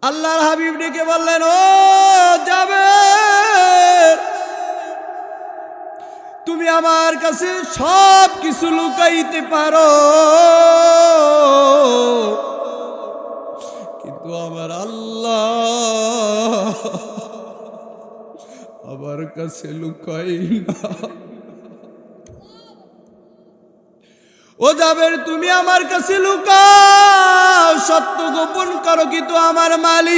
আল্লাহর হাবিব ডেকে বললেন, ও জাবের, তুমি আমার কাছে সব কিছু লুকাইতে পারো, কিন্তু আমার আল্লাহ আমার কাছে লুকাই না। ও জাবের, তুমি আমার কাছে লুকাও, সত্য গোপন করো, কিন্তু আমার মালিক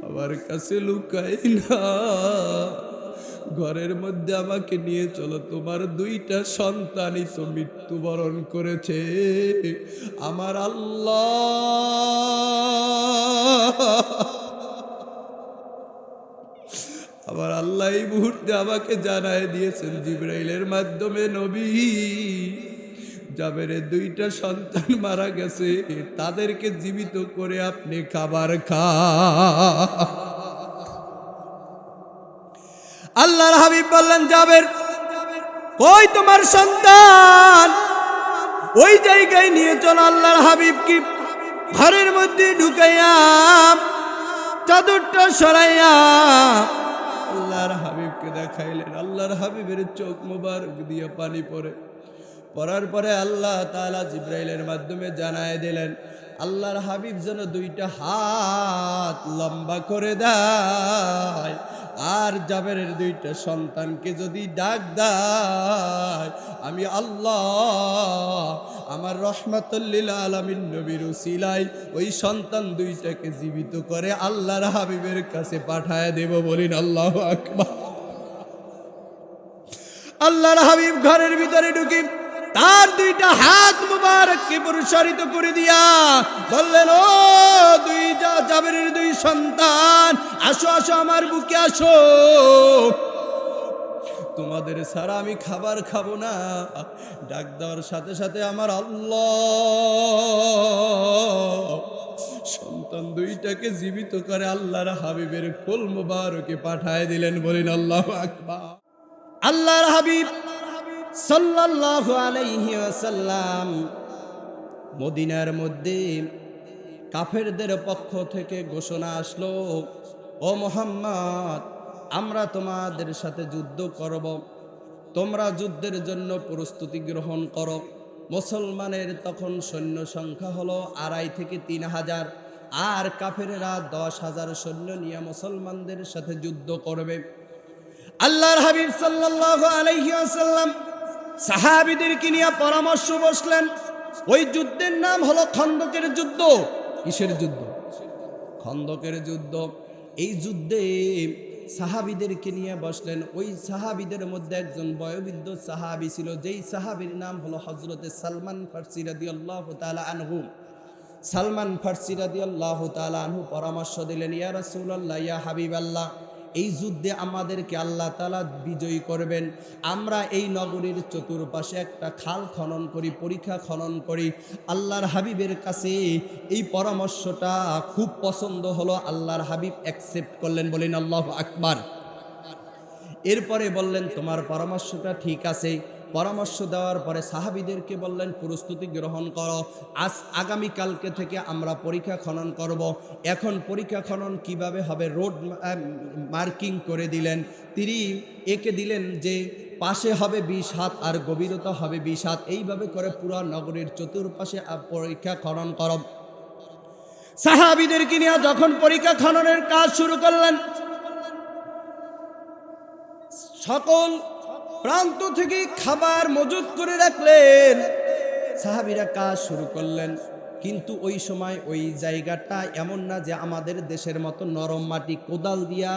আমার কাছে লুকাই না। ঘরের মধ্যে আমাকে নিয়ে চলো, তোমার দুইটা সন্তানই তো মৃত্যুবরণ করেছে। আমার আল্লাহ এই মুহূর্তে আমাকে জানায় দিয়েছেন জিবরাইলের মাধ্যমে, নবী, জাবেরের দুইটা সন্তান মারা গেছে, তাদেরকে জীবিত করে আপনি খাবার আল্লাহর হাবিব বললেন, জাবের, কই তোমার সন্তান? ওই জায়গায় নিয়ে চলো। আল্লাহর হাবিব কি ঘরের মধ্যে ঢুকাইয়া চাদরটা সরাইয়া আল্লাহর হাবিবকে দেখাইলেন। আল্লাহর হাবিবের চোখ মোবারক দিয়ে পানি পড়ার পরে আল্লাহ তাআলা জিবরাইলের মাধ্যমে জানায় দিলেন, আল্লাহর হাবিব যেন দুইটা হাত লম্বা করে দেয়, আর জাবেরের দুইটা সন্তানকে যদি ডাক দেয়, আমি আল্লাহ আমার রহমাতুল লিল আলামিন নবীর উসিলায় ওই সন্তান দুইটাকে জীবিত করে আল্লাহর হাবিবের কাছে পাঠায় দেব। বলিন আল্লাহু আকবার। আল্লাহর হাবিব ঘরের ভিতরে ঢুকে তার দুইটা হাত মুবারককে প্রসারিত করে দিয়া বললেন, ও জাবেরের দুই সন্তান, আসো আসো আমার বুকে আসো, তোমাদের ছাড়া আমি খাবার খাবো না। ডাক দেওয়ার সাথে সাথে আমার আল্লাহ সন্তান দুইটাকে জীবিত করে আল্লাহর হাবিবের কোল মুবারকে পাঠায় দিলেন। বলেন আল্লাহু আকবার। আল্লাহর হাবিব সাল্লাল্লাহু আলাইহি ওয়াসাল্লাম মদিনার মধ্যে কাফেরদের পক্ষ থেকে ঘোষণা আসলো, ও মুহাম্মদ, আমরা তোমাদের সাথে যুদ্ধ করব, তোমরা যুদ্ধের জন্য প্রস্তুতি গ্রহণ করো। মুসলমানের তখন সৈন্য সংখ্যা হলো 2.5 থেকে 3,000, আর কাফেরেরা 10,000 সৈন্য নিয়ে মুসলমানদের সাথে যুদ্ধ করবে। আল্লাহর হাবিব সাল্লাল্লাহু আলাইহি ওয়াসাল্লাম সাহাবীদেরকে নিয়ে পরামর্শ বসলেন। ওই যুদ্ধের নাম হলো খন্দকের যুদ্ধ। কিসের যুদ্ধ? খন্দকের যুদ্ধ। এই যুদ্ধে সাহাবীদেরকে নিয়ে বসলেন। ওই সাহাবীদের মধ্যে একজন বয়োবৃদ্ধ সাহাবী ছিল, যেই সাহাবীর নাম হলো হযরতে সালমান ফারসি রাদিয়াল্লাহু তাআলা আনহু। সালমান ফারসি রাদিয়াল্লাহু তাআলা আনহু পরামর্শ দিলেন, ইয়া রাসূলুল্লাহ, ইয়া হাবিবাল্লাহ, এই যুদ্ধে আমাদেরকে আল্লাহ তাআলা বিজয়ী করবেন। আমরা এই নগরীর চতুর্পাশে একটা খাল খনন করি, পরিখা খনন করি। আল্লাহর হাবিবের কাছে এই পরামর্শটা খুব পছন্দ হলো। আল্লাহর হাবিব অ্যাকসেপ্ট করলেন। বলেন আল্লাহু আকবার। এরপরে বললেন, তোমার পরামর্শটা ঠিক আছে। পরামর্শ দেওয়ার পরে সাহাবীদেরকে বললেন, প্রস্তুতি গ্রহণ করো, আগামীকালকে থেকে আমরা পরীক্ষা খনন করব। এখন পরীক্ষা খনন কিভাবে হবে? রোড মার্কিং করে দিলেন। তিনি একে দিলেন যে পাশে হবে 20 হাত আর গভীরতা হবে 20 হাত, এইভাবে করে পুরো নগরীর চতুর্পাশে পরীক্ষা খনন করো। সাহাবীদেরকে নিয়ে যখন পরীক্ষা খননের কাজ শুরু করলেন, সকল প্রান্ত থেকে খাবার মজুত করে রাখলেন। সাহাবীরা কাজ শুরু করলেন, কিন্তু ওই সময় ওই জায়গাটা এমন না যে আমাদের দেশের মতো নরম মাটি, কোদাল দিয়া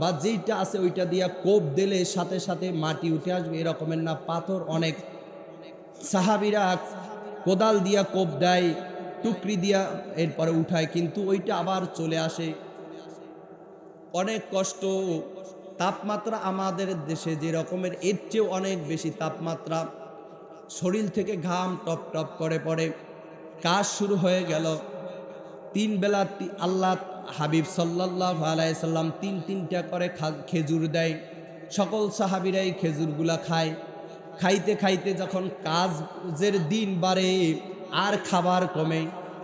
বা যেইটা আছে ওইটা দিয়া কোপ দিলে সাথে সাথে মাটি উঠে আসবে, এরকমের না, পাথর অনেক। সাহাবীরা কোদাল দিয়া কোপ দেয়, টুকরি দিয়া এরপরে উঠায়, কিন্তু ওইটা আবার চলে আসে। অনেক কষ্ট। তাপমাত্রা আমাদের দেশে যে রকমের, এর চেয়েও অনেক বেশি তাপমাত্রা। শরীর থেকে ঘাম টপ টপ করে পড়ে। কাজ শুরু হয়ে গেল। 3 বেলা আল্লাহ হাবিব সাল্লাল্লাহু আলাইহি সাল্লাম 3-3টা করে খেজুর দেয়। সকল সাহাবীরা এই খেজুরগুলা খায়। খাইতে খাইতে যখন কাজের দিন বাড়ে, আর খাবার কমে,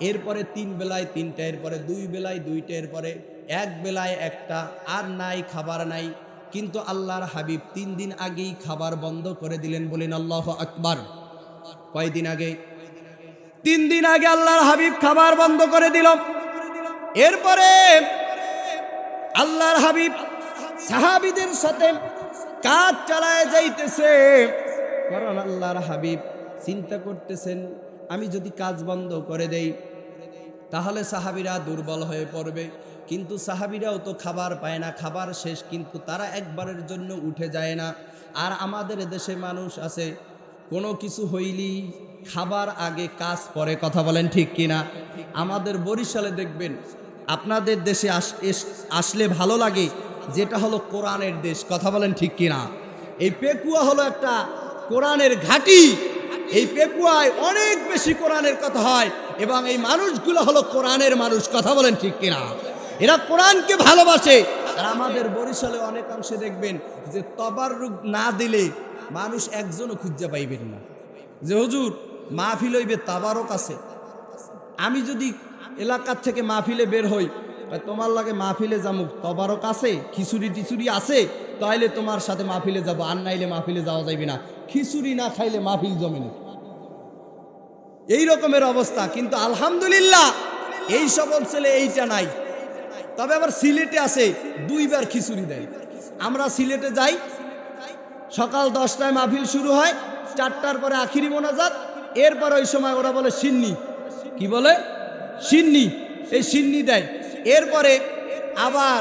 এরপরে 3 বেলায় 3টা, এরপরে 2 বেলায় 2টা, এরপরে 1 বেলায় 1টা, আর নাই, খাবার নাই। কিন্তু আল্লাহর হাবিব 3 দিন আগেই খাবার বন্ধ করে দিলেন, বলেন আল্লাহু আকবার। কয়দিন আগে? 3 দিন আগে আল্লাহর হাবিব খাবার বন্ধ করে দিল। এরপরে আল্লাহর হাবিব সাহাবীদের সাথে কাজ চালায় যাইতেছে, কারণ আল্লাহর হাবিব চিন্তা করতেছেন আমি যদি কাজ বন্ধ করে দেই তাহলে সাহাবীরা দুর্বল হয়ে পড়বে। কিন্তু সাহাবীরাও তো খাবার পায় না, খাবার শেষ, কিন্তু তারা একবারের জন্য উঠে যায় না। আর আমাদের দেশে মানুষ আছে, কোনো কিছু হইলি খাবার আগে কাজ পরে, কথা বলেন ঠিক কিনা? আমাদের বরিশালে দেখবেন, আপনাদের দেশে আসলে ভালো লাগে, যেটা হলো কোরআনের দেশ, কথা বলেন ঠিক কিনা? এই পেকুয়া হলো একটা কোরআনের ঘাঁটি। এই পেকুয়ায় অনেক বেশি কোরআনের কথা হয়, এবং এই মানুষগুলো হলো কোরআনের মানুষ, কথা বলেন ঠিক কিনা? এরা কোরআনকে ভালোবাসে। আর আমাদের বরিশালে অনেকাংশে দেখবেন যে তবাররুক না দিলে মানুষ একজনও খুঁজে পাইবেন না, যে হুজুর মাহফিল হইবে, তাবারক আছে। আমি যদি এলাকার থেকে মাহফিলে বের হই, তোমার লাগে মাহফিলে যাবো, তবারক আছে, খিচুড়ি টিচুড়ি আছে, তাইলে তোমার সাথে মাহফিলে যাবো, আর নাইলে মাহফিলে যাওয়া যাইবে না। খিচুড়ি না খাইলে মাহফিল জমে না, এই রকমের অবস্থা। কিন্তু আলহামদুলিল্লাহ এই সকল ছেলে এইটা নাই। তবে আবার সিলেটে আছে, 2 বার খিচুড়ি দেয়। আমরা সিলেটে যাই, সকাল 10টায় মাহফিল শুরু হয়, 4টার পরে আখিরি মোনাজাত, এরপর ওই সময় ওরা বলে সিন্নি, কি বলে? সিন্নি। এই সিন্নি দেয়। এরপরে আবার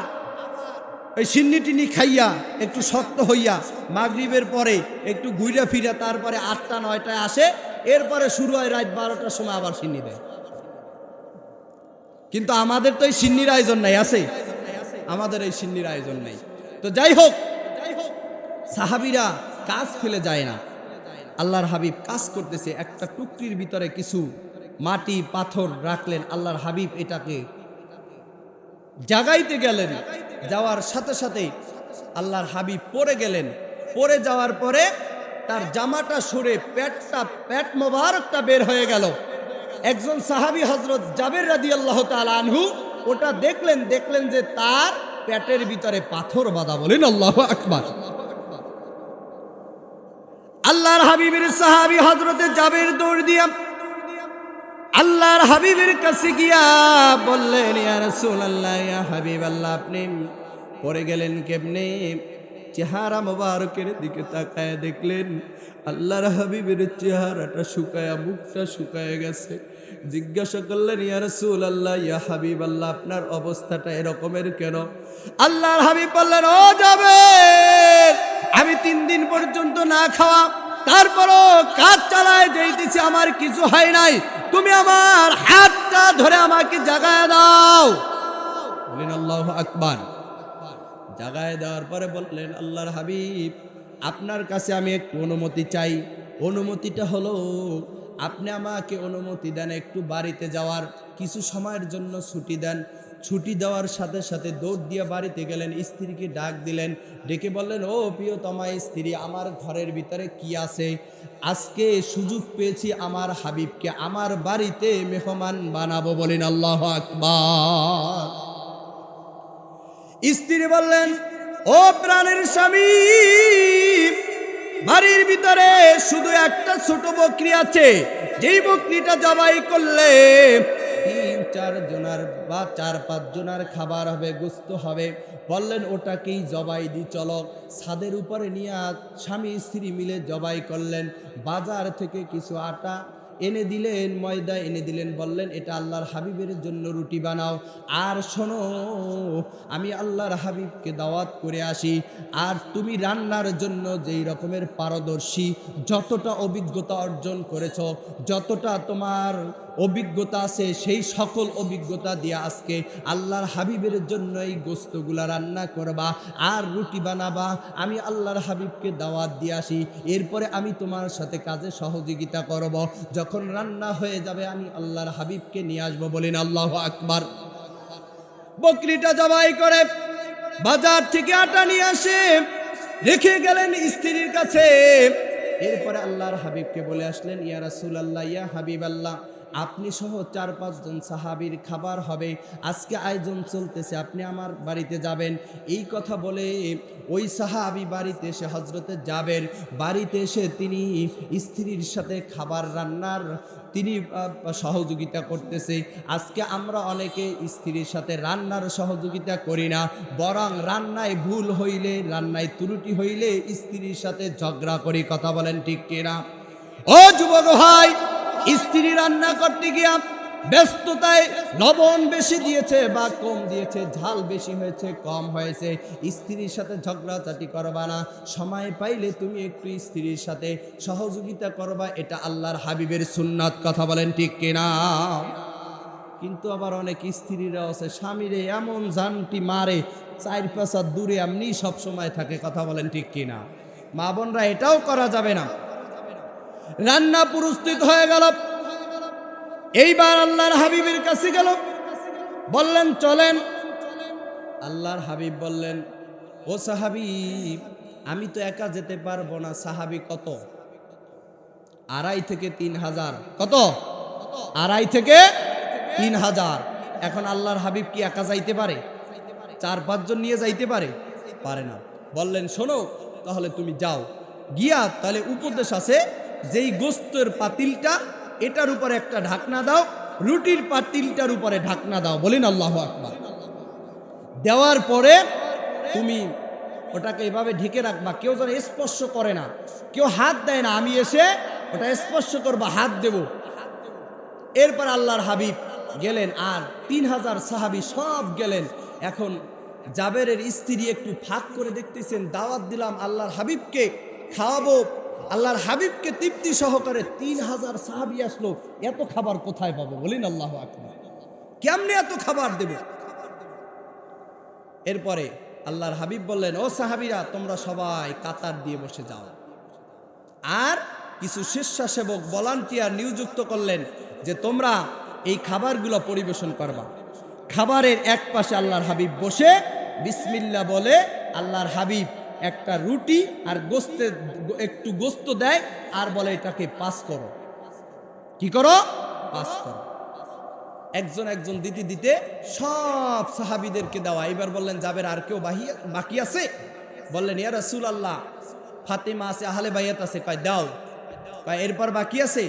ওই সিন্নি টিন্নি খাইয়া একটু শক্ত হইয়া মাগরিবের পরে একটু ঘুরে ফিরে তারপরে 8টা 9টায় আসে, এরপরে শুরু হয় রাত 12টার সময় আবার সিন্নি দেয়। কিন্তু আমাদের তো এই সিন্নির আয়োজন নাই, আছে? আমাদের এই সিন্নির আয়োজন নাই। তো যাই হোক, সাহাবীরা কাজ ফেলে যায় না। আল্লাহর হাবিব কাজ করতেছে, একটা টুকরির ভিতরে কিছু মাটি পাথর রাখলেন। আল্লাহর হাবিব এটাকে জাগাইতে গেলেন, যাওয়ার সাথে সাথে আল্লাহর হাবিব পড়ে গেলেন। পড়ে যাওয়ার পরে তার জামাটা সরে পেট মোবারকটা বের হয়ে গেল। একজন সাহাবী হযরত জাবের রাদিয়াল্লাহু তাআলা আনহু ওটা দেখলেন যে তার পেটের ভিতরে পাথর বাঁধা, বলেন আল্লাহু আকবার। আল্লাহর হাবিবের সাহাবী হযরতে জাবের দৌড় দিয়া আল্লাহর হাবিবের কাছে গিয়া বললেন, ইয়া রাসূলুল্লাহ, ইয়া হাবিবাল্লাহ, আপনি পড়ে গেলেন কেমনে? চেহারা মোবারকের দিকে তাকায় দেখলেন আল্লাহর হাবিবের চেহারাটা শুকায়া, মুখটা শুকায় গেছে। জিজ্ঞাসা করলেন, ইয়া রাসূলুল্লাহ, ইয়া হাবিবাল্লাহ, আপনার অবস্থাটা এরকমের কেন? আল্লাহর হাবিব বললেন, ও জাবের, আমি 3 দিন পর্যন্ত না খাওয়া, তারপরও কাজ চালায় যাইতেছি, আমার কিছু হয় নাই, তুমি আমার হাতটা ধরে আমাকে জাগায় দাও। বলেন আল্লাহু আকবার। জাগায় দেওয়ার পরে বললেন, আল্লাহর হাবিব, আপনার কাছে আমি একটু অনুমতি চাই। অনুমতিটা হলো আপনি আমাকে অনুমতি দেন একটু বাড়িতে যাওয়ার, কিছু সময়ের জন্য ছুটি দেন। ছুটি দেওয়ার সাথে সাথে দৌড় দিয়ে বাড়িতে গেলেন, স্ত্রীকে ডাক দিলেন, ডেকে বললেন, ও প্রিয়তমা স্ত্রী, আমার ঘরের ভিতরে কি আছে? আজকে সুযোগ পেয়েছি আমার হাবিবকে আমার বাড়িতে মেহমান বানাবো, বলেন আল্লাহু আকবার। স্ত্রী বললেন, ও প্রাণের স্বামী, বাড়ির ভিতরে শুধু একটা ছোট বকরি আছে, যেই বকরিটা জবাই করলে 3-4 জনার বা 4-5 জনার খাবার হবে, গোস্ত হবে। বললেন, ওটাকেই জবাই দি, চলো। ছাদের উপরে নিয়ে স্বামী স্ত্রী মিলে জবাই করলেন। বাজার থেকে কিছু আটা এনে দিলেন, ময়দা এনে দিলেন, বললেন, এটা আল্লাহর হাবিবের জন্য রুটি বানাও। আর শোনো, আমি আল্লাহর হাবিবকে দাওয়াত করে আসি, আর তুমি রান্নার জন্য যেই রকমের পারদর্শী, যতটা অভিজ্ঞতা অর্জন করেছ, যতটা তোমার অভিজ্ঞতা আছে, সেই সকল অভিজ্ঞতা দিয়ে আজকে আল্লাহর হাবিবের জন্য এই গোস্তগুলা রান্না করবা আর রুটি বানাবা। আমি আল্লাহর হাবিবকে দাওয়াত দিয়ে আসি, এরপরে আমি তোমার সাথে কাজে সহযোগিতা করব। যখন রান্না হয়ে যাবে আমি আল্লাহর হাবিবকে নিয়ে আসবো, বলেন আল্লাহু আকবার। বকরিটা জবাই করে বাজার থেকে আটা নিয়ে আসে, রেখে গেলেন স্ত্রীর কাছে। এরপরে আল্লাহর হাবিবকে বলে আসলেন, ইয়া রাসূলুল্লাহ, ইয়া হাবিবাল্লাহ, আপনি সহ 4-5 জন সাহাবীর খাবার হবে, আজকে আয়োজন চলতেছে, আপনি আমার বাড়িতে যাবেন। এই কথা বলে ওই সাহাবী বাড়িতে এসে, হযরতে জাবের বাড়িতে এসে তিনি স্ত্রীর সাথে খাবার রান্নার তিনি সহযোগিতা করতেছে। আজকে আমরা অনেকে স্ত্রীর সাথে রান্নার সহযোগিতা করি না, বরং রান্নায় ভুল হইলে, রান্নায় ত্রুটি হইলে স্ত্রীর সাথে ঝগড়া করি। কথা বলেন ঠিক কিনা? ও যুবক ভাই, স্ত্রী রান্না করতে গিয়া ব্যস্ততায় লবণ বেশি দিয়েছে বা কম দিয়েছে, ঝাল বেশি হয়েছে কম হয়েছে, স্ত্রীর সাথে ঝগড়াঝাটি করবা না। সময় পাইলে তুমি একটু স্ত্রীর সাথে সহযোগিতা করবা, এটা আল্লাহর হাবিবের সুন্নাত। কথা বলেন ঠিক কিনা? কিন্তু আবার অনেক স্ত্রীরা আছে স্বামীরে এমন জানটি মারে, 4-5 হাত দূরে এমনি সব সময় থাকে। কথা বলেন ঠিক কিনা? মা বোনরা, এটাও করা যাবে না। রান্না প্রস্তুত হয়ে গেল, এইবার আল্লাহর হাবিবের কাছে গেল, বললেন চলেন। আল্লাহর হাবিব বললেন, ও সাহাবী, আমি তো একা যেতে পারবো না। সাহাবী কত? 2.5 থেকে 3,000। কত? 2.5 থেকে 3,000। এখন আল্লাহর হাবিব কি একা যাইতে পারে? 4-5 জন নিয়ে যাইতে পারে? পারে না। বললেন শোনো, তাহলে তুমি যাও, গিয়া তাহলে উপদেশ আছে, যেই গোস্তের পাতিলটা, এটার উপরে একটা ঢাকনা দাও, রুটির পাতিলটার উপরে ঢাকনা দাও। বলেন আল্লাহু আকবার। দেওয়ার পরে তুমি ওটাকে এভাবে ঢেকে রাখবা, কেউ যেন স্পর্শ করে না, কেউ হাত দেয় না। আমি এসে ওটা স্পর্শ করবা, হাত দেব। এরপর আল্লাহর হাবিব গেলেন, আর 3,000 সাহাবী সব গেলেন। এখন জাবেরের স্ত্রী একটু ফাঁক করে দেখতেছেন, দাওয়াত দিলাম আল্লাহর হাবিবকে, খাওয়াবো, আল্লাহর হাবিবকে তৃপ্তি সহকারে, 3,000 সাহাবী আসলো, এত খাবার কোথায় পাবো? বলেন আল্লাহু আকবার। কেমনে এত খাবার দেব? এরপরে আল্লাহর হাবিব বললেন, ও সাহাবীরা, তোমরা সবাই কাতার দিয়ে বসে যাও। আর কিছু স্বেচ্ছাসেবক ভলান্টিয়ার নিযুক্ত করলেন যে তোমরা এই খাবারগুলো পরিবেশন করবা। খাবারের এক পাশে আল্লাহর হাবিব বসে বিসমিল্লাহ বলে, আল্লাহর হাবিব একটা রুটি আর একটু গোস্ত দেয়, আর বলে এটাকে পাস করো। কি করো? পাস করো। একজন একজন দিতে দিতে সব সাহাবীদেরকে দেওয়া। এবার বললেন, জাবের আর কেউ বাকি আছে? বললেন, ইয়া রাসূলুল্লাহ, ফাতেমা আছে, আহলে বাইত আছে। কয় দাও। কয় এরপর বাকি আছে?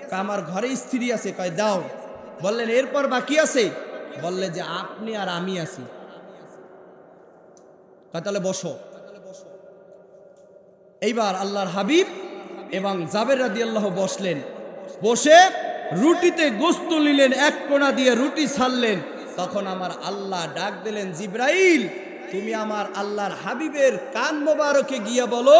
কয় আমার ঘরে স্ত্রী আছে। কয় দাও। বললেন এরপর বাকি আছে? বললে যে আপনি আর আমি আছি। কয় তাহলে বসো। এইবার আল্লাহর হাবিব এবং জাবের রাদিয়াল্লাহু বসলেন। বসে রুটিতে গোস্ত নিলেন, এক কোণা দিয়ে রুটি ছাড়লেন। তখন আমার আল্লাহ ডাক দিলেন, জিবরাইল, তুমি আমার আল্লাহর হাবিবের কান মোবারকে গিয়ে বলো,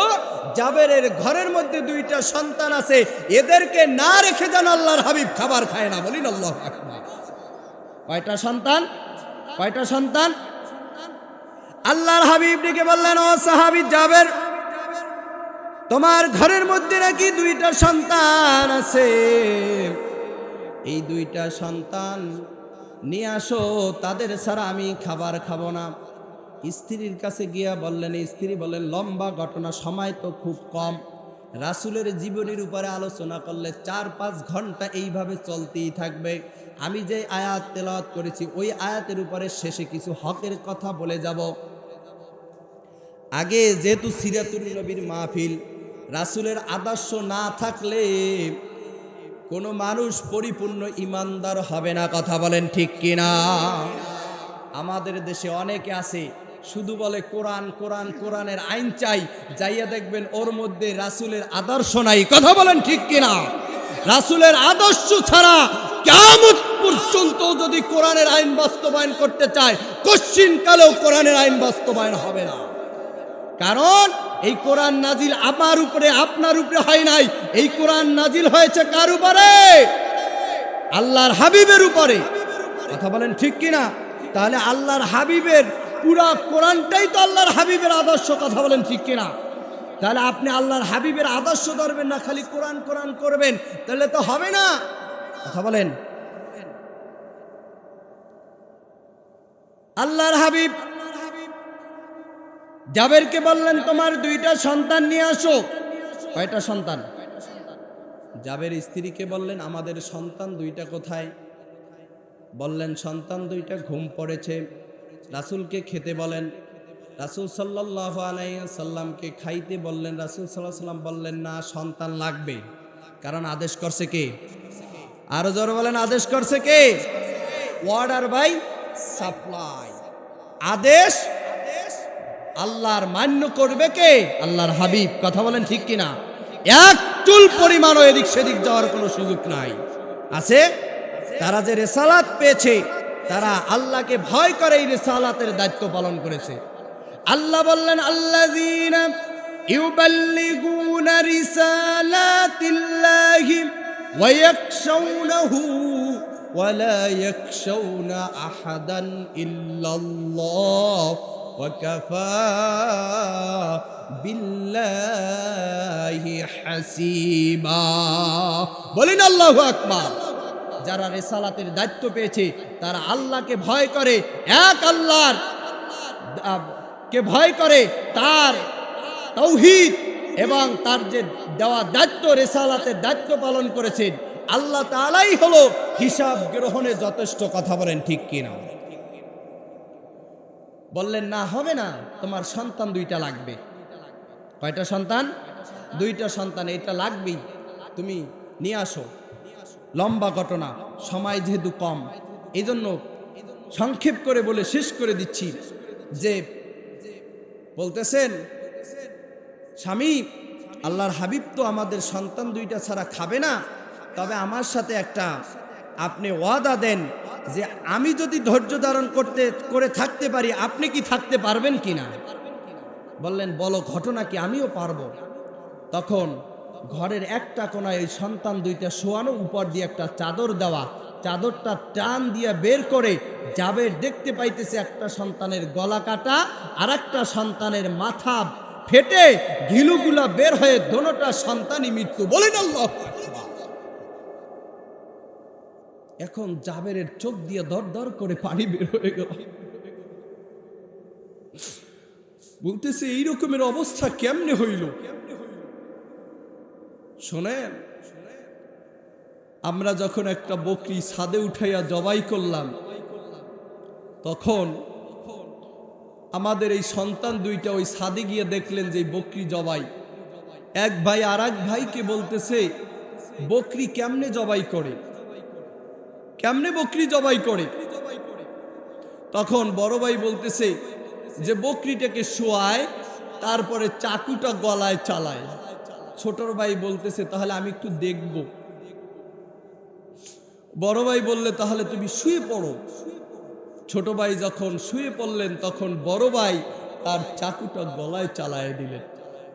জাবেরের ঘরের মধ্যে 2টা সন্তান আছে, এদেরকে না রেখে যেন আল্লাহর হাবিব খাবার খায় না। বলিন আল্লাহু আকবার। কয়টা সন্তান? কয়টা সন্তান? আল্লাহর হাবিব ডেকে বললেন, ও সাহাবী জাবের, তোমার ঘরের মধ্যে নাকি 2টা সন্তান আছে, এই 2টা সন্তান নিয়ে আসো, তাদের ছাড়া আমি খাবার খাবো না। স্ত্রীর কাছে গিয়া বললেন, স্ত্রী বললেন, লম্বা ঘটনা, সময় তো খুব কম, রাসূলের জীবনের উপরে আলোচনা করলে 4-5 ঘন্টা এইভাবে চলতেই থাকবে। আমি যে আয়াত তেলাওয়াত করেছি ওই আয়াতের উপরে শেষে কিছু হকের কথা বলে যাব। আগে যেহেতু সিরাতুন নবীর মাহফিল, রাসূলের আদর্শ না থাকলে কোনো মানুষ পরিপূর্ণ ইমানদার হবে না। কথা বলেন ঠিক কিনা? আমাদের দেশে অনেকে আছে শুধু বলে কোরআন কোরআন, কোরআনের আইন চাই, যাইয়া দেখবেন ওর মধ্যে রাসূলের আদর্শ নাই। কথা বলেন ঠিক কিনা? রাসূলের আদর্শ ছাড়া কিয়ামত পর্যন্ত যদি কোরআনের আইন বাস্তবায়ন করতে চায়, কশ্চিনকালেও কোরআনের আইন বাস্তবায়ন হবে না। কারণ এই কোরআন নাজিল আমার উপরে আপনার উপরে হয় নাই, এই কোরআন নাজিল হয়েছে কার উপরে? আল্লাহর হাবিবের উপরে। কথা বলেন ঠিক কিনা? তাহলে আল্লাহর হাবিবের পুরা কোরআনটাই তো আল্লাহর হাবিবের আদর্শ। কথা বলেন ঠিক কিনা? তাহলে আপনি আল্লাহর হাবিবের আদর্শ ধরবেন না, খালি কোরআন কোরআন করবেন, তাহলে তো হবে না। কথা বলেন। আল্লাহর হাবিব জাবেরকে বললেন, তোমার 2টা সন্তান নিয়ে আসো। কয়টা সন্তান? জাবের স্ত্রীকে বললেন, আমাদের সন্তান দুইটা কোথায়? বললেন, সন্তান দুইটা ঘুম পড়েছে। রাসূলকে খেতে বলেন। রাসূল সাল্লাল্লাহু আলাইহি সাল্লামকে খাইতে বললেন। রাসূল সাল্লাল্লাহু আলাইহি সাল্লাম বললেন, না, সন্তান লাগবে। কারণ আদেশ করছে কে? আরো জোরে বলেন, আদেশ করছে কে? Order by supply. আদেশ আল্লাহর মান্য করবে কে? আল্লাহর হাবিব। কথা বলেন ঠিক কিনা? এক চুল পরিমাণও এদিক সেদিক যাওয়ার কোনো সুযোগ নাই। আছে? তারা যে রিসালাত পেয়েছে, তারা আল্লাহকে ভয় করে এই রিসালাতের দায়িত্ব পালন করেছে। আল্লাহ বললেন, আল্লাযীনা ইউবাল্লিগুনা রিসালাতিল্লাহি ওয়া ইয়াখশাউনাহু ওয়া লা ইয়াখশাউনা আহাদান ইল্লাল্লাহ ওয়া কাফা বিল্লাহি হাসিবা। বলেন আল্লাহু আকবার। যারা রিসালাতের দায়িত্ব পেয়েছে তারা আল্লাহকে ভয় করে, এক আল্লাহর কে ভয় করে, তার তাওহীদ এবং তার যে দেওয়া দায়িত্ব, রিসালাতের দায়িত্ব পালন করেছেন। আল্লাহ তাআলাই হলো হিসাব গ্রহণে যথেষ্ট। কথা বলেন ঠিক কিনা? বললেন, না, হবে না, তোমার সন্তান দুইটা লাগবে। কয়টা সন্তান? দুইটা সন্তান, এটা লাগবেই, তুমি নিয়ে আসো। লম্বা ঘটনা, সময় যেহেতু কম, এই জন্য সংক্ষেপ করে বলে শেষ করে দিচ্ছি। যে বলতেছেন, স্বামী, আল্লাহর হাবিব তো আমাদের সন্তান দুইটা ছাড়া খাবে না, তবে আমার সাথে একটা আপনি ওয়াদা দেন যে আমি যদি ধৈর্য ধারণ করে থাকতে পারি, আপনি কি থাকতে পারবেন কিনা? বললেন, বলো ঘটনা কি? আমিও পারবো। তখন ঘরের একটা কোনায় ওই সন্তান দুইটা শোয়ানো, উপর দিয়ে একটা চাদর দেওয়া, চাদরটা টান দিয়ে বের করে জাবের দেখতে পাইতেছে একটা সন্তানের গলা কাটা, আর একটা সন্তানের মাথা ফেটে ঘিলুগুলা বের হয়ে দোনোটা সন্তানই মৃত্যু। বলেন আল্লাহু আকবার। এখন জাবেরের চোখ দিয়ে দর দর করে পানি বের হয়ে গেল। বলতেছে, এই রকমের অবস্থা কেমনে হইল? শোনেন, আমরা যখন একটা বকরি ছাদে উঠাইয়া জবাই করলাম, তখন আমাদের এই সন্তান দুইটা ওই ছাদে গিয়ে দেখলেন যে বকরি জবাই। এক ভাই আর এক ভাইকে বলতেছে, বকরি কেমনে জবাই করে, কেমনে বকরি জবাই করে? তখন বড় ভাই বলতেছে যে বকরিটাকে শোয়ায়, তারপরে চাকুটা গলায় চালায়। ছোট ভাই বলতেছে, তাহলে আমি একটু দেখব। বড় ভাই বললে, তাহলে তুমি শুয়ে পড়ো। ছোট ভাই যখন শুয়ে পড়লেন, তখন বড় ভাই তার চাকুটা গলায় চালায় দিলেন।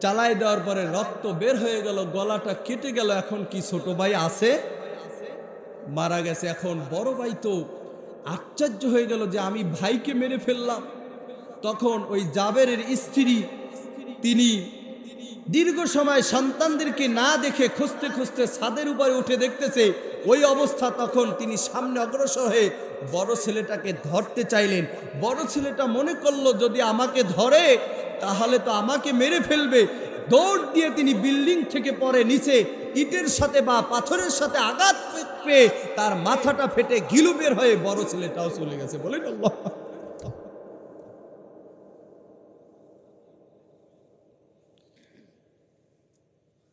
চালায় দেওয়ার পরে রক্ত বের হয়ে গেল, গলাটা কেটে গেল। এখন কি ছোট ভাই আছে? মারা গেছে। এখন বড় ভাই তো আশ্চর্য হয়ে গেল যে আমি ভাইকে মেরে ফেললাম। তখন ওই জাবেরের স্ত্রী, তিনি দীর্ঘ সময় সন্তানদেরকে না দেখে খুঁজতে খুঁজতে ছাদের উপরে উঠে দেখতেছে ওই অবস্থা। তখন তিনি সামনে অগ্রসর হয়ে বড় ছেলেটাকে ধরতে চাইলেন। বড় ছেলেটা মনে করলো, যদি আমাকে ধরে তাহলে তো আমাকে মেরে ফেলবে। দৌড় দিয়ে তিনি বিল্ডিং থেকে পড়ে নিচে ইটের সাথে বা পাথরের সাথে আঘাত পেয়ে তার মাথাটা ফেটে ঘিলু বের হয়ে বড় ছেলেটাও চলে গেছে। বলেন আল্লাহ।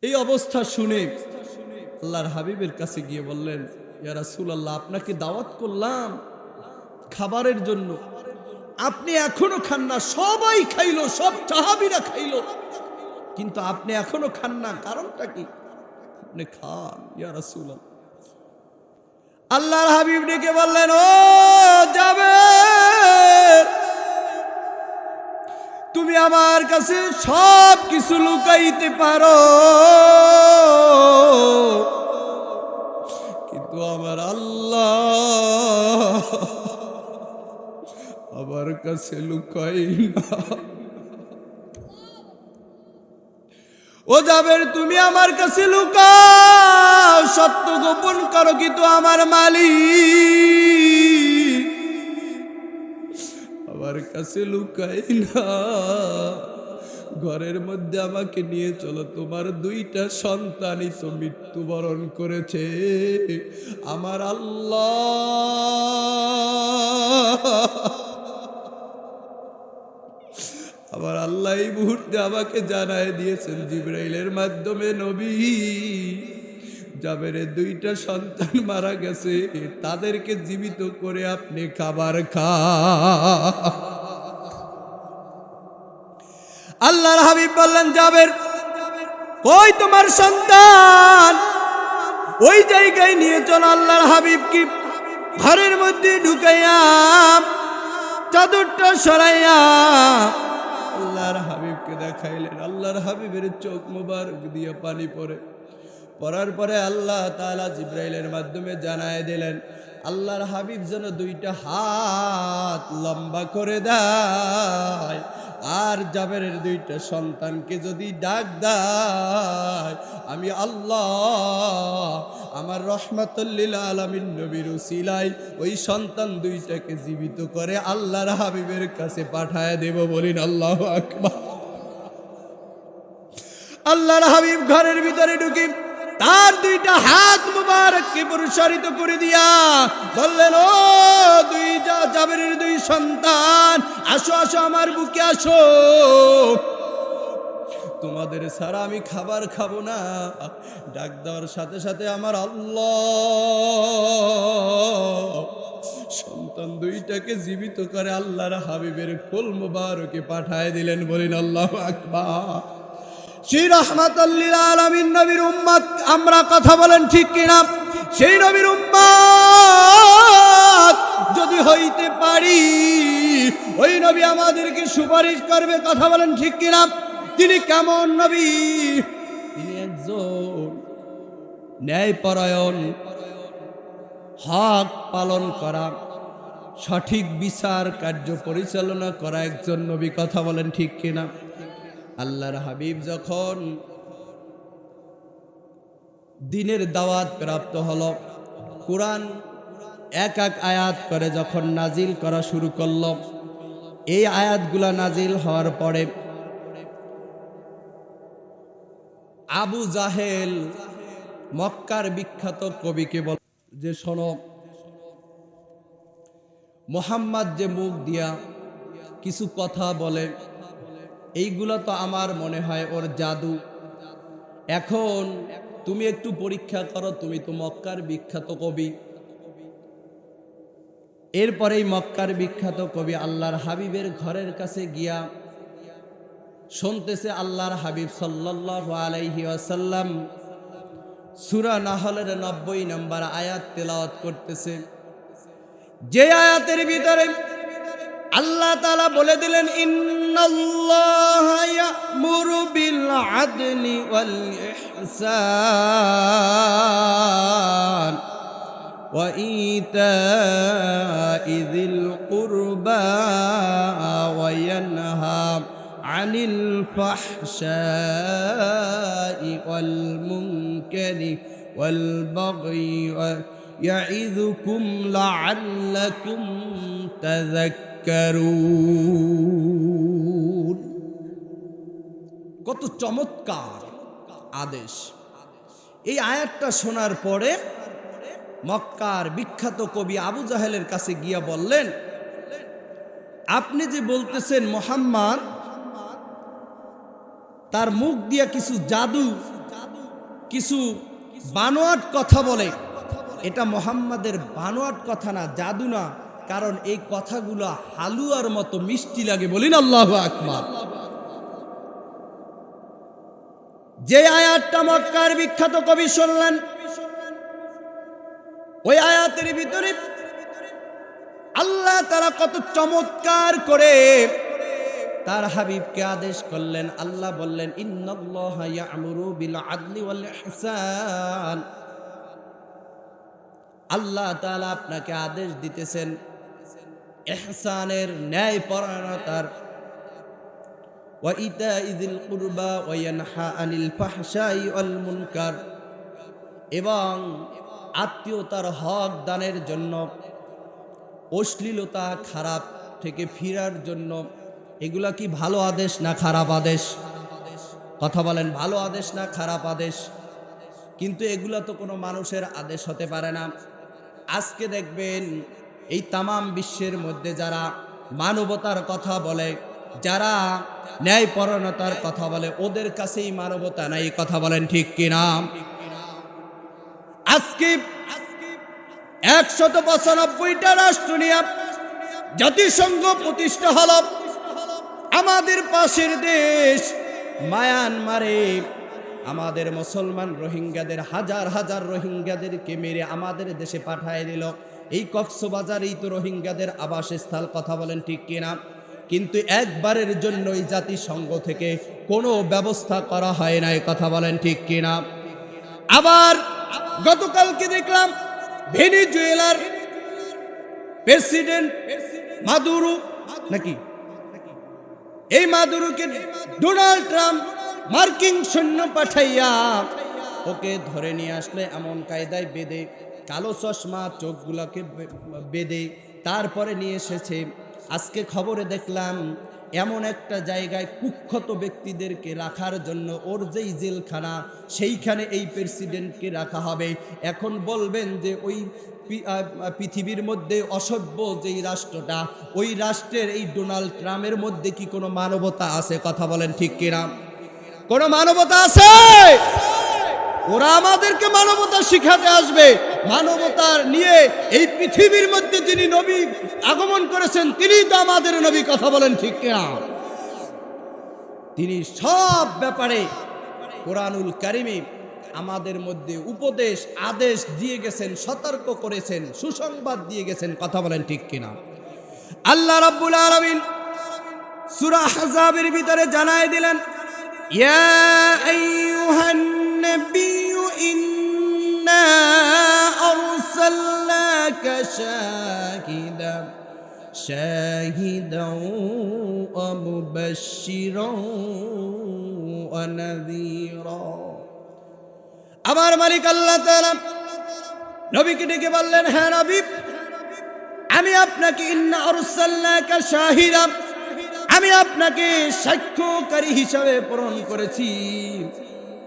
এই অবস্থা শুনে আল্লাহর হাবিবের কাছে গিয়ে বললেন, ইয়া রাসূলুল্লাহ, আপনাকে দাওয়াত করলাম খাবারের জন্য, আপনি এখনো খান না। সবাই খাইলো, সব সাহাবীরা খাইলো, কিন্তু আপনি এখনো খান না, কারণটা কি? আপনি খান ইয়া রাসূলুল্লাহ। আল্লাহর হাবিব ডেকে বললেন, ও জাবের, তুমি আমার কাছে সব কিছু লুকাইতে পারো, কিন্তু আমার আল্লাহ আমার কাছে লুকাই না। ও জাবের, তুমি আমার কাছে লুকাও, সত্য গোপন করো, কিন্তু আমার মালিক আমার কাছে লুকাই না। ঘরের মধ্যে আমাকে নিয়ে চলো, তোমার দুইটা সন্তানই তো মৃত্যুবরণ করেছে। আমার আল্লাহ এই মুহূর্তে আমাকে জানায় দিয়েছেন জিবরাইলের মাধ্যমে, নবী জাবেরের দুইটা সন্তান মারা গেছে, তাদেরকে জীবিত করে আপনি খাবার আল্লাহর হাবিব বললেন, জাবের কই তোমার সন্তান? ওই জায়গায় নিয়ে চলো। আল্লাহর হাবিব কি ঘরের মধ্যে ঢুকাইয়া চাদরটা সরাইয়া আল্লাহর হাবিবকে দেখাইলেন। আল্লাহর হাবিবের চোখ মুবারক দিয়ে পানি পড়ার পরে আল্লাহ তাআলা জিবরাইলের মাধ্যমে জানায় দিলেন, আল্লাহর হাবিব যেন দুইটা হাত লম্বা করে দেয়, আর জাবেরের দুইটা সন্তানকে যদি ডাক দেয়, আমি আল্লাহ আমার রহমাতুল লিল আলামিন নবীর উসিলায় ওই সন্তান দুইটাকে জীবিত করে আল্লাহর হাবিবের কাছে পাঠায় দেব। বলিন আল্লাহু আকবার। আল্লাহর হাবিব ঘরের ভিতরে ঢুকে তার দুইটা হাত মুবারককে প্রসারিত করে দিয়া বললেন, ও দুই জাবেরের দুই সন্তান, আসো আসো আমার বুকে আসো, তোমাদের ছাড়া আমি খাবার খাবো না। ডাক দেওয়ার সাথে সাথে আমার আল্লাহ সন্তান দুইটাকে জীবিত করে আল্লাহর হাবিবের কোল মুবারকে পাঠায় দিলেন। বলেন আল্লাহু আকবার। সেই রাহমাতুল লিল আলামিন নবীর উম্মত আমরা, কথা বলেন ঠিক কিনা? সেই নবীর উম্মত যদি হইতে পারি, ওই নবী আমাদেরকে সুপারিশ করবে। কথা বলেন ঠিক কিনা? তিনি কেমন নবী? তিনি একজন ন্যায়পরায়ণ, হক পালন করা, সঠিক বিচার কার্য পরিচালনা করা একজন নবী। কথা বলেন ঠিক কিনা? আল্লাহর হাবিব যখন দ্বীনের দাওয়াত প্রাপ্ত হলো, কোরআন এক এক আয়াত করে যখন নাজিল করা শুরু করল, এই আয়াতগুলা নাজিল হওয়ার পরে আবু জাহেল মক্কার বিখ্যাত কবিকে বল যে, শোনো, মুহাম্মদ যে মুখ দিয়া কিছু কথা বলে, এইগুলা তো আমার মনে হয় ওর জাদু। এখন তুমি একটু পরীক্ষা করো, তুমি তো মক্কার বিখ্যাত কবি। এরপরেই মক্কার বিখ্যাত কবি আল্লাহর হাবিবের ঘরের কাছে গিয়া শুনতেছে আল্লাহর হাবিব সাল্লাল্লাহু আলাইহি ওয়াসাল্লাম সূরা নাহলের 90 নম্বর আয়াত তেলাওয়াত করতেছে, যে আয়াতের ভিতরে আল্লাহ তাআলা বলে দিলেন, ইন্নাল্লাহা ইয়া'মুরু বিল আদলি ওয়াল ইহসান ওয়া ইতা'i যিল কুরবা ওয়া ইয়ানহা আনিল ফাহশাই ওয়াল মুনকারি ওয়াল বাগই ওয়া ইয়া'iযুকুম লা'আল্লাকুম তাযাক্কারুন। কত চমৎকার আদেশ! এই আয়াতটা শোনার পরে মক্কার বিখ্যাত কবি আবু জাহেলের কাছে গিয়া বললেন, আপনি যে বলতেছেন মুহাম্মদ তার মুখ দিয়া কিছু জাদু, কিছু বানোয়াট কথা বলে, এটা মুহাম্মাদের বানোয়াট কথা না, জাদু না, কারণ এই কথাগুলো হালুয়ার মতো মিষ্টি লাগে। বলিন আল্লাহু আকবার। যে আয়াতটা মক্কার বিখ্যাত কবি শুনলেন, ওই আয়াতের ভিতরে আল্লাহ তাআলা কত চমৎকার করে তার হাবিবকে আদেশ করলেন। আল্লাহ বললেন, ইন্নাল্লাহা ইয়া'মুরু বিল আদলি ওয়াল ইহসান। আল্লাহ তাআলা আপনাকে আদেশ দিতেছেন ইহসানের, ন্যায় পরায়ণতার, ওয়া ইতা'i যিল কুরবা ওয়া ইয়ানহা আনিল ফাহশাই ওয়াল মুনকার, এবং আত্মীয়তার হক দানের জন্য, অশ্লীলতা খারাপ থেকে ফিরার জন্য, এগুলা কি ভালো আদেশ না খারাপ আদেশ? কথা বলেন, ভালো আদেশ না খারাপ আদেশ? কিন্তু এগুলা তো কোনো মানুষের আদেশ হতে পারে না। আজকে দেখবেন এই তামাম বিশ্বের মধ্যে যারা মানবতার কথা বলে, যারা ন্যায়পরায়ণতার কথা বলে, ওদের কাছেই মানবতা নাই। কথা বলেন ঠিক কিনা? আজকে 195টা রাষ্ট্র নিয়ে জাতিসংঘ প্রতিষ্ঠা হল। আমাদের পাশের দেশ মায়ানমারে আমাদের মুসলমান রোহিঙ্গাদের হাজার হাজার রোহিঙ্গাদেরকে মেরে আমাদের দেশে পাঠিয়ে দিল। এই কক্সবাজারেই তো রোহিঙ্গাদের আবাসস্থল। কথা বলেন ঠিক কিনা? কিন্তু একবারের জন্য এই জাতিসংঘ থেকে কোনো ব্যবস্থা করা হয় নাই। কথা বলেন ঠিক কিনা? আবার গতকালকে দেখলাম ভেনেজুয়েলার প্রেসিডেন্ট মাদুরো, নাকি এই মাদুরোকে ডোনাল্ড ট্রাম্প মার্কিন সৈন্য পাঠাইয়া ওকে ধরে নিয়ে আসলে এমন কায়দায় বেঁধে, কালো চশমা চোখগুলোকে বেঁধে তারপরে নিয়ে এসেছে। আজকে খবরে দেখলাম এমন একটা জায়গায় কুখ্যাত ব্যক্তিদেরকে রাখার জন্য ওর যেই জেলখানা, সেইখানে এই প্রেসিডেন্টকে রাখা হবে। এখন বলবেন যে ওই পৃথিবীর মধ্যে অসভ্য যেই রাষ্ট্রটা, ওই রাষ্ট্রের এই ডোনাল্ড ট্রাম্পের মধ্যে কি কোনো মানবতা আছে? কথা বলেন ঠিক কিনা? কোনো মানবতা আছে? ওরা আমাদেরকে মানবতা শিখাতে আসবে। মানবতা নিয়ে এই পৃথিবীর মধ্যে যিনি নবী আগমন করেছেন তিনি তো আমাদের নবী। কথা বলেন ঠিক কিনা? তিনি সব ব্যাপারে কোরআনুল কারিমে আমাদের মধ্যে উপদেশ আদেশ দিয়ে গেছেন, সতর্ক করেছেন, সুসংবাদ দিয়ে গেছেন। কথা বলেন ঠিক কিনা? আল্লাহ রাব্বুল আলামিন সূরা আহজাবের ভিতরে জানায় দিলেন, ইয়া আইয়ুহান নাবিয়্যু ইন্না আরসালনাকা শাহিদাও ওয়া মুবাশশিরাও ওয়া নাযীরা। আমার মালিক আল্লাহ তাআলা নবীকে ডেকে বললেন, হ্যাঁ নবী, আমি আপনাকে ইন্না আরসালনাকা শাহিদা, আমি আপনাকে সাক্ষ্যকারী হিসাবে প্রেরণ করেছি,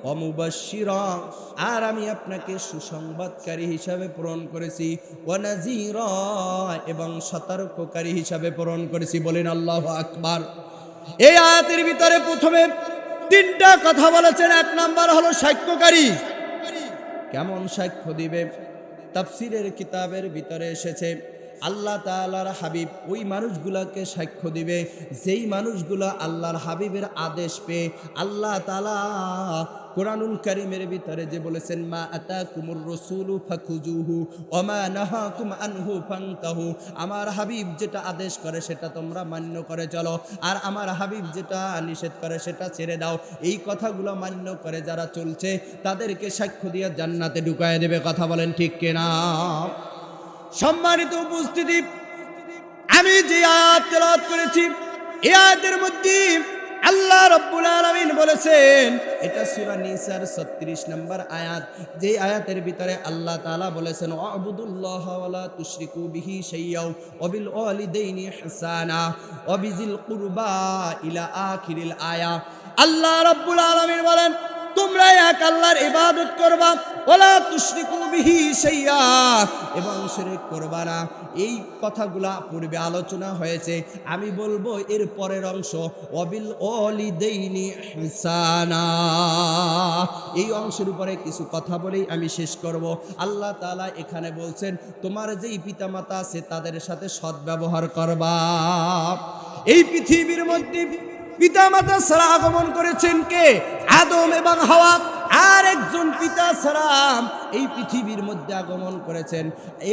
ওয়া মুবাশশিরা, আর আমি আপনাকে সুসংবাদকারী হিসাবে প্রেরণ করেছি, ওয়া নাযীরা, এবং সতর্ককারী হিসাবে প্রেরণ করেছি। বলেন আল্লাহু আকবার। এই আয়াতের ভিতরে প্রথমে তিনটা কথা বলেছেন। এক নাম্বার হলো সাক্ষ্যকারী। কেমন সাক্ষ্য দিবে? তাফসীরের কিতাবের ভিতরে এসেছে আল্লাহ তাআলার হাবিব ওই মানুষগুলাকে সাক্ষ্য দিবে যেই মানুষগুলা আল্লাহর হাবিবের আদেশ পেয়ে, আল্লাহ তাআলা কোরআনুল কারীমের ভিতরে যে বলেছেন, মা আতাকুমুর রাসূলু ফাখুজুহু ওয়া মা নাহাকুম আনহু ফান্তাহু, আমার হাবিব যেটা আদেশ করে সেটা তোমরা মান্য করে চলো, আর আমার হাবিব যেটা নিষেধ করে সেটা ছেড়ে দাও। এই কথাগুলো মান্য করে যারা চলছে তাদেরকে সাক্ষ্য দিয়ে জান্নাতে ঢুকায় দেবে। কথা বলেন ঠিক কিনা? সম্মানিত উপস্থিতি, আমি যে আয়াত তেলাওয়াত করেছি এই আয়াতের মধ্যে আল্লাহ রাব্বুল আলামিন বলেছেন, এটা সূরা নিসার 36 নম্বর আয়াত, যে আয়াতের ভিতরে আল্লাহ তাআলা বলেছেন, ওয়াবুদুল্লাহ ওয়া লা তুশরিকু বিহি শাইয়্যা ওয়া বিল ওয়ালিদাইনি ইহসানা ওয়া বিযিল কুরবা ইলা আখিরিল আয়া। আল্লাহ রাব্বুল আলামিন বলেন, তোমরা এক আল্লাহর ইবাদত করবা, ওয়ালা তুশরিকু বিহি শাইয়্যা, এবং শিরক করবা না। এই কথাগুলা পূর্বে আলোচনা হয়েছে। আমি বলবো এর পরের অংশ, ওয়াবিল ওয়ালিদাইনি ইহসানা, এই অংশের উপরে কিছু কথা বলেই আমি শেষ করব। আল্লাহ তাআলা এখানে বলছেন, তোমার যেই পিতামাতা আছে তাদের সাথে সদ্ব্যবহার করবা। এই পৃথিবীর মধ্যে পিতামাতা ছাড়া আগমন করেছেন কে? আদম এবং হাওয়া। আর একজন পিতা ছাড়া এই পৃথিবীর মধ্যে আগমন করেছেন।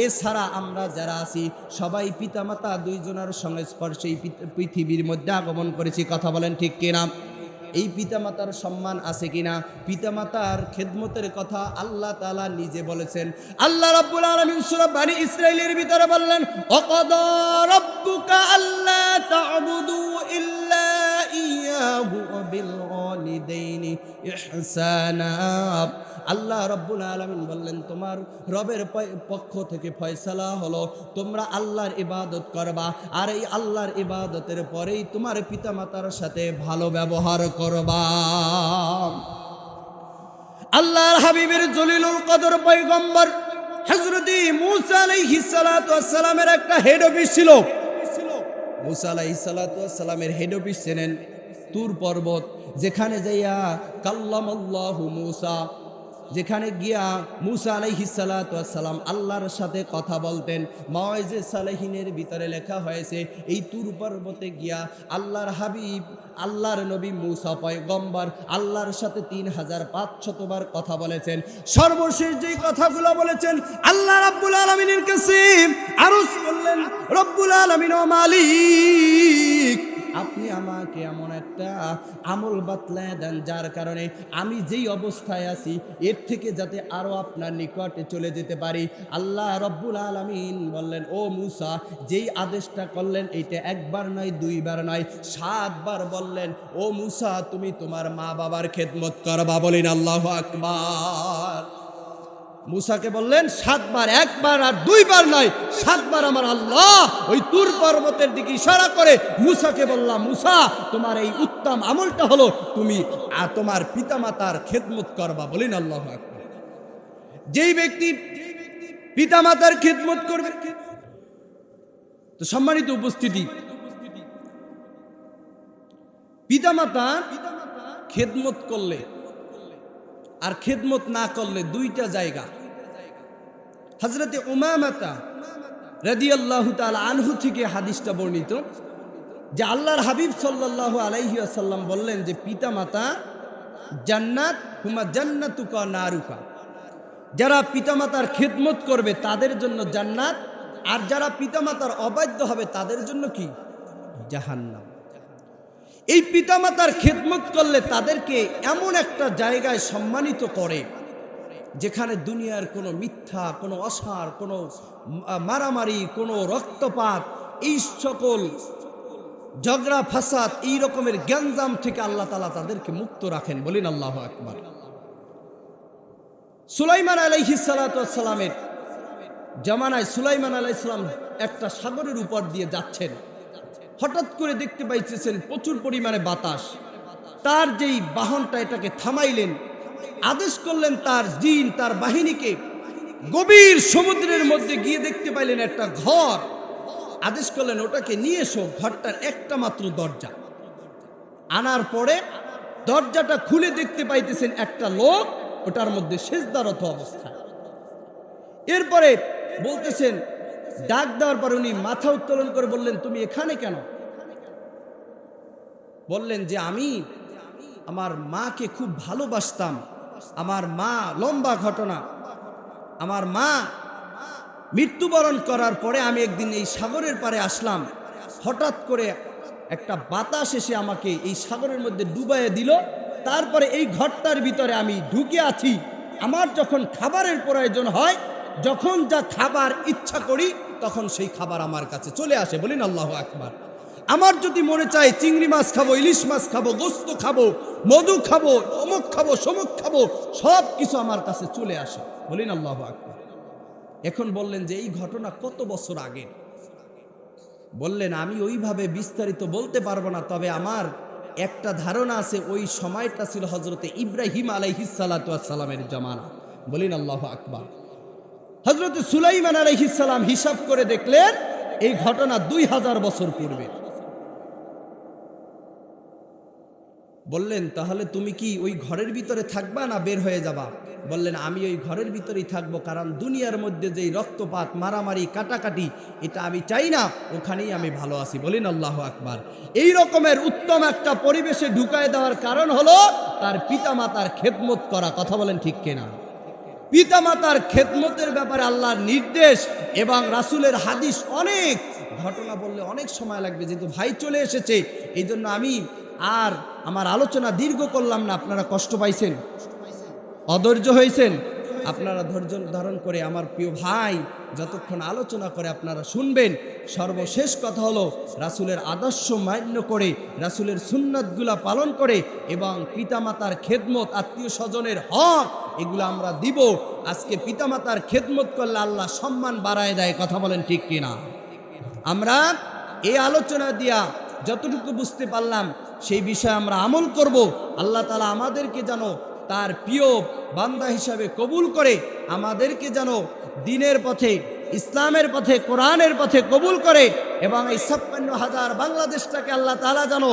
এছাড়া আমরা যারা আছি সবাই পিতামাতা দুইজনের সংস্পর্শে এই পৃথিবীর মধ্যে আগমন করেছি। কথা বলেন ঠিক কিনা? এই পিতামাতার সম্মান আছে কিনা? পিতামাতার খেদমতের কথা আল্লাহ তাআলা নিজে বলেছেন। আল্লাহ রাব্বুল আলামিন সূরা বনী ইসরাঈলের ভিতরে বললেন, ওয়াকাদা রাব্বুকা আল্লা তা'বুদু ইল্লা ইয়াহু ওয়া বিল ওয়ালিদাইনি ইহসানা। আল্লাহ রাব্বুল আলামিন বললেন তোমার রবের পক্ষ থেকে ফয়সালা হলো তোমরা আল্লাহর ইবাদত করবা, আর এই আল্লাহর ইবাদতের পরেই তোমার পিতামাতার সাথে ভালো ব্যবহার করবা। আল্লাহর হাবিবের জলিলুল কদর পয়গম্বর হযরত মূসা আলাইহিস সালাতু ওয়াস সালামের একটা হেড অফিস ছিল। মূসা আলাইহিস সালাতু ওয়াস সালামের হেড অফিস ছিলেন তুর পর্বত, যেখানে যাইয়া কাল্লামাল্লাহু মূসা, যেখানে গিয়া মূসা আলাইহিস সালাতু ওয়াস সালাম আল্লাহর সাথে কথা বলতেন। মাওয়াইজে সালেহিনের ভিতরে লেখা হয়েছে এই তুর পর্বতে গিয়া আল্লাহর হাবিব আল্লাহর নবী মূসা পয়গম্বর আল্লাহর সাথে 3500 বার কথা বলেছেন। সর্বশেষ যেই কথাগুলো বলেছেন আল্লাহ রাব্বুল আলামিনের কাছে আরজ করলেন, রব্বুল আলামিন ও মালিক আপনি আমাকে এমন একটা আমল বাতলায় দেন যার কারণে আমি যেই অবস্থায় আছি এর থেকে যাতে আরো আপনার নিকটে চলে যেতে পারি। আল্লাহ রব্বুল আলামিন বললেন, ও মূসা যেই আদেশটা করলেন এইটা একবার নয়, দুইবার নয়, 7 বার বললেন, ও মূসা তুমি তোমার মা বাবার খেদমত করবা। বলেন আল্লাহু আকবার। মূসাকে বললেন 7 বার, একবার আর 2 বার নয়, 7 বার আমার আল্লাহ ওই তুর পর্বতের দিকে ইশারা করে মূসাকে বললাম, মূসা তোমার এই উত্তম আমলটা হলো তুমি তোমার পিতামাতার খেদমত করবা। বলেন আল্লাহু আকবার। যেই ব্যক্তি পিতামাতার খেদমত করবে, তো সম্মানিত উপস্থিতি, পিতামাতার খেদমত করলে আর খেদমত না করলে দুইটা জায়গা। হযরতে উমামাতা রাদিয়াল্লাহু তাআলা আনহু থেকে হাদিসটা বর্ণিত যে আল্লাহর হাবিব সাল্লাল্লাহু আলাইহি ওয়াসাল্লাম বললেন যে পিতামাতা জান্নাত হুমা জান্নাতুকা নারুকা, যারা পিতামাতার খেদমত করবে তাদের জন্য জান্নাত, আর যারা পিতামাতার অবাধ্য হবে তাদের জন্য কি? জাহান্নাম। এই পিতামাতার খেদমত করলে তাদেরকে এমন একটা জায়গায় সম্মানিত করে যেখানে দুনিয়ার কোনো মিথ্যা, কোনো অসার, কোনো মারামারি, কোনো রক্তপাত, এই সকল ঝগড়া ফাসাদ, এই রকমের গ্যাঞ্জাম থেকে আল্লাহ তাআলা তাদেরকে মুক্ত রাখেন। বলেন আল্লাহু আকবার। সুলাইমান আলাইহিস সালাতু ওয়াস সালামের জামানায় সুলাইমান আলাইহিস সালাম একটা সাগরের উপর দিয়ে যাচ্ছেন। হঠাৎ করে দেখতে পাইতেছেন প্রচুর পরিমাণে বাতাস। তার যেই বাহনটা এটাকে থামাইলেন, আদেশ করলেন তার জিন, তার বাহিনীকে গভীর সমুদ্রের মধ্যে গিয়ে দেখতে পাইলেন একটা ঘর। আদেশ করলেন ওটাকে নিয়ে এসো, ঘরটার একটা মাত্র দরজা। আনার পরে দরজাটা খুলে দেখতে পাইতেছেন একটা লোক ওটার মধ্যে সিজদারত অবস্থায়। এরপরে বলতেছেন, ডাক দেওয়ার পর উনি মাথা উত্তোলন করে বললেন, তুমি এখানে কেন? বললেন যে আমি আমার মাকে খুব ভালোবাসতাম। আমার মা, লম্বা ঘটনা, আমার মা মৃত্যুবরণ করার পরে আমি একদিন এই সাগরের পাড়ে আসলাম। হঠাৎ করে একটা বাতাস এসে আমাকে এই সাগরের মধ্যে ডুবাইয়ে দিল। তারপরে এই ঘরটার ভিতরে আমি ঢুকে আছি। আমার যখন খাবারের প্রয়োজন হয়, যখন যা খাবার ইচ্ছা করি, তখন সেই খাবার আমার কাছে চলে আসে। বলেন আল্লাহু আকবার। আমার যদি মনে চায় চিংড়ি মাছ খাবো, ইলিশ মাছ খাবো, গোস্ত খাবো, মধু খাবো, অমুক খাবো, সমুক খাবো, সব কিছু আমার কাছে চলে আসে। বলেন আল্লাহু আকবার। এখন বললেন যে এই ঘটনা কত বছর আগে? বললেন আমি ওইভাবে বিস্তারিত বলতে পারবো না, তবে আমার একটা ধারণা আছে ওই সময়টা ছিল হযরতে ইব্রাহিম আলাইহিস সালাতু ওয়াস সালামের জামানা। বলেন আল্লাহু আকবার। হযরতে সুলাইমান আলাইহিস সালাম হিসাব করে দেখলেন এই ঘটনা 2000 বছর পূর্বে। বললেন তাহলে তুমি কি ওই ঘরের ভিতরে থাকবা না বের হয়ে যাবা? বললেন আমি ওই ঘরের ভিতরেই থাকবো, কারণ দুনিয়ার মধ্যে যেই রক্তপাত, মারামারি, কাটাকাটি, এটা আমি চাই না, ওখানেই আমি ভালো আছি। বলেন আল্লাহু আকবার। এই রকমের উত্তম একটা পরিবেশে ঢুকায় দেওয়ার কারণ হলো তার পিতামাতার খেদমত করা। কথা বলেন ঠিক কিনা? পিতামাতার খেদমতের ব্যাপারে আল্লাহর নির্দেশ এবং রাসূলের হাদিস, অনেক ঘটনা বললে অনেক সময় লাগবে, যেহেতু ভাই চলে এসেছে এই জন্য আমি আর আমার আলোচনা দীর্ঘ করলাম না। আপনারা কষ্ট পাইছেন, অধৈর্য হয়েছেন, আপনারা ধৈর্য ধারণ করে আমার প্রিয় ভাই যতক্ষণ আলোচনা করে আপনারা শুনবেন। সর্বশেষ কথা হলো রাসূলের আদর্শ মান্য করে, রাসূলের সুন্নাতগুলা পালন করে এবং পিতামাতার খেদমত, আত্মীয় স্বজনের হক এগুলো আমরা দিব। আজকে পিতামাতার খেদমত করলে আল্লাহ সম্মান বাড়ায় দেয়, কথা বলেন ঠিক কিনা? আমরা এই আলোচনা দিয়া যতটুকু বুঝতে পারলাম সেই বিষয়ে আমরা আমল করব। আল্লাহ তাআলা আমাদেরকে যেন তার প্রিয় বান্দা হিসাবে কবুল করে, আমাদেরকে যেন দ্বীনের পথে, ইসলামের পথে, কোরআনের পথে কবুল করে এবং এই ৫৬,০০০ বাংলাদেশটাকে আল্লাহ তাআলা যেন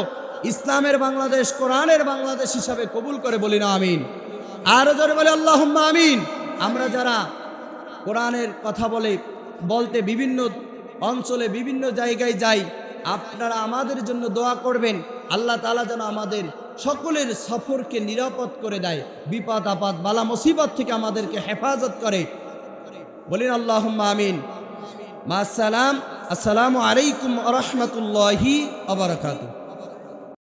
ইসলামের বাংলাদেশ, কোরআনের বাংলাদেশ হিসাবে কবুল করে, বলি না আমিন। আরো জোরে বলে আল্লাহুম্মা আমিন। আমরা যারা কোরআনের কথা বলতে বিভিন্ন অঞ্চলে বিভিন্ন জায়গায় যাই, আপনারা আমাদের জন্য দোয়া করবেন। আল্লাহ তাআলা যেন আমাদের সকলের সফরকে নিরাপদ করে দেয়, বিপদ আপদ বালা মুসিবত থেকে আমাদেরকে হেফাজত করে, বলেন আল্লাহুম্মা আমিন। মা আসসালাম। আসসালামু আলাইকুম ওয়া রাহমাতুল্লাহি ওয়া বারাকাতুহু।